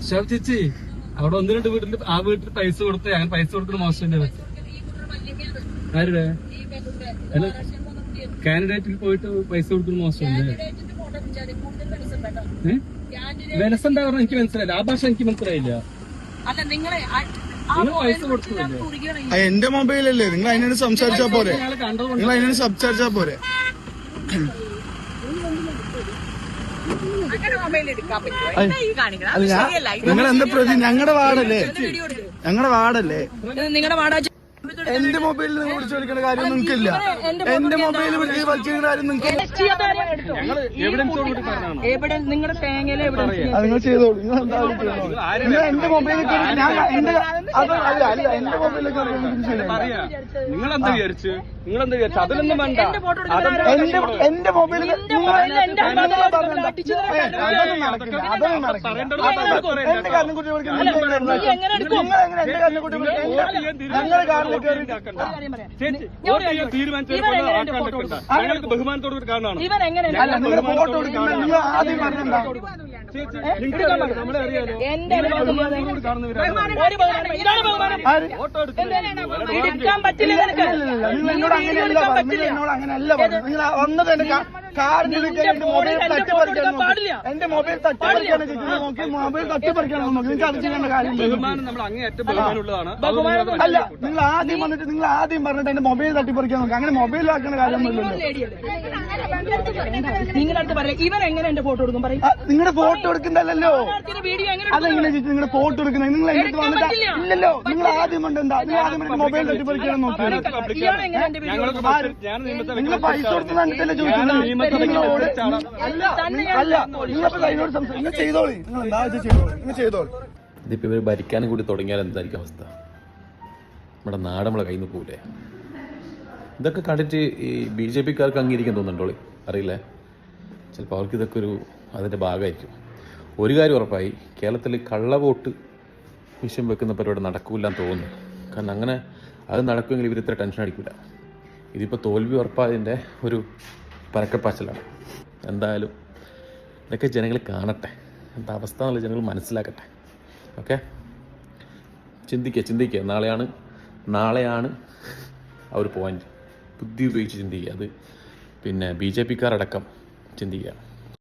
ചേച്ചി അവിടെ ഒന്ന് രണ്ട് വീട്ടിൽ ആ വീട്ടിൽ പൈസ കൊടുത്ത് അങ്ങനെ പൈസ കൊടുക്കുന്ന മോശം ആരുടെ കാൻഡിഡേറ്റിൽ പോയിട്ട് പൈസ കൊടുക്കുന്ന മോശമല്ലേ? വിലസെന്താ പറഞ്ഞ എനിക്ക് മനസ്സിലായില്ല, ആ ഭാഷ എനിക്ക് മനസ്സിലായില്ല. പൈസ കൊടുത്തില്ലേ? എന്റെ മൊബൈലല്ലേ, നിങ്ങൾ അതിനോട് സംസാരിച്ചാ പോരെ, നിങ്ങൾ അതിനോട് സംസാരിച്ചാ പോരെ. നിങ്ങൾ എന്താ പ്രതി? ഞങ്ങളുടെ വാർഡല്ലേ, ഞങ്ങളുടെ വാർഡല്ലേ. നിങ്ങളുടെ വാർഡ് എന്റെ മൊബൈലിൽ നിങ്ങൾ വിളിച്ചു വിളിക്കേണ്ട കാര്യം നിങ്ങൾക്കില്ല. എന്റെ മൊബൈൽ വിളിച്ച് വിളിക്കുന്ന കാര്യം നിങ്ങൾക്ക് എവിടെ നിങ്ങളുടെ തേങ്ങയില് എവിടെ നിങ്ങൾ ചെയ്തോളൂ. നിങ്ങൾ എന്താ നിങ്ങൾ എന്റെ മൊബൈലിൽ എന്റെ മൊബൈലിലേക്ക് നിങ്ങളെന്താ വിചാരിച്ചു? അതിലൊന്നും വേണ്ട. എന്റെ മൊബൈലിൽ എന്റെ കാരണം കുട്ടി ഞങ്ങളുടെ കാരണം ഞങ്ങൾക്ക് ബഹുമാനത്തോട് കാണാണ്. നിങ്ങൾ ഫോട്ടോ കൊടുക്കുന്ന നിങ്ങൾ ആദ്യം പറഞ്ഞെന്താ? നമ്മളെ അറിയാലോ, നിങ്ങൾ എന്നോട് അങ്ങനെയല്ല പറഞ്ഞു, എന്നോട് അങ്ങനെയല്ല പറഞ്ഞു. നിങ്ങൾ വന്നത് എന്റെ കാറിന്റെ മൊബൈൽ തട്ടിപ്പറിക്കാൻ നോക്കി, എന്റെ മൊബൈൽ തട്ടിപ്പറിക്കാൻ നോക്കി, മൊബൈൽ തട്ടിപ്പറിക്കാൻ നോക്കി. നിങ്ങൾക്ക് അത് ചെയ്യേണ്ട കാര്യം നമ്മൾ അങ്ങേയറ്റം ബഹുമാനമുള്ളതാണ്. അല്ല, നിങ്ങൾ ആദ്യം വന്നിട്ട് നിങ്ങൾ ആദ്യം പറഞ്ഞിട്ട് എന്റെ മൊബൈൽ തട്ടിപ്പറിക്കാൻ നോക്കി. അങ്ങനെ മൊബൈലാക്കുന്ന കാര്യമൊന്നുമില്ലല്ലോ. നിങ്ങളടുത്ത് പറയാം ഇവൻ എങ്ങനെ എന്റെ ഫോട്ടോ എടുക്കും പറയും. നിങ്ങളുടെ ഫോട്ടോ എടുക്കുന്നതല്ലോ, അതെങ്ങനെ ചേച്ചി നിങ്ങളുടെ ഫോട്ടോ എടുക്കുന്നത്? നിങ്ങൾ എന്റെ അടുത്ത് വന്നിട്ട് ഇല്ലല്ലോ. നിങ്ങൾ ആദ്യം കൊണ്ട് എന്താ, നിങ്ങൾ ആദ്യം മൊബൈൽ തട്ടിപ്പറിക്കാൻ നോക്കിയത്. നിങ്ങൾ പൈസ കൊടുത്ത് കണ്ടിട്ടല്ലേ ചോദിക്കുന്നത്? അല്ല, നിങ്ങളിപ്പോ അതിനോട് സംസാരിക്കും. നിങ്ങൾ ചെയ്തോളി, നിങ്ങൾ എന്താ ചെയ്തോളി, നിങ്ങൾ ചെയ്തോളി. ഇതിപ്പോൾ ഇവർ ഭരിക്കാനും കൂടി തുടങ്ങിയാൽ എന്തായിരിക്കും അവസ്ഥ? നമ്മുടെ നാട് നമ്മളെ കയ്യിൽ നിന്ന് പോകില്ലേ? ഇതൊക്കെ കണ്ടിട്ട് ഈ BJP-ക്കാർക്ക് അംഗീകരിക്കാൻ തോന്നുന്നുണ്ടോളി, അറിയില്ലേ. ചിലപ്പോൾ അവർക്ക് ഇതൊക്കെ അതിൻ്റെ ഭാഗമായിരിക്കും. ഒരു കാര്യം ഉറപ്പായി, കേരളത്തിൽ കള്ളവോട്ട് വിഷയം വെക്കുന്ന പരിപാടി നടക്കില്ലെന്ന് തോന്നുന്നു. കാരണം അങ്ങനെ അത് നടക്കുമെങ്കിൽ ഇവർ ഇത്ര ടെൻഷൻ അടിക്കില്ല. ഇതിപ്പോൾ തോൽവി ഉറപ്പായതിൻ്റെ ഒരു പരക്കപ്പാച്ചിലാണ്. എന്തായാലും ഇതൊക്കെ ജനങ്ങൾ കാണട്ടെ, എന്താ അവസ്ഥ എന്നുള്ള ജനങ്ങൾ മനസ്സിലാക്കട്ടെ. ഓക്കെ, ചിന്തിക്കുക. നാളെയാണ് ആ ഒരു പോയിന്റ്. ബുദ്ധി ഉപയോഗിച്ച് ചിന്തിക്കുക. അത് പിന്നെ BJP-ക്കാരടക്കം ചിന്തിക്കുക.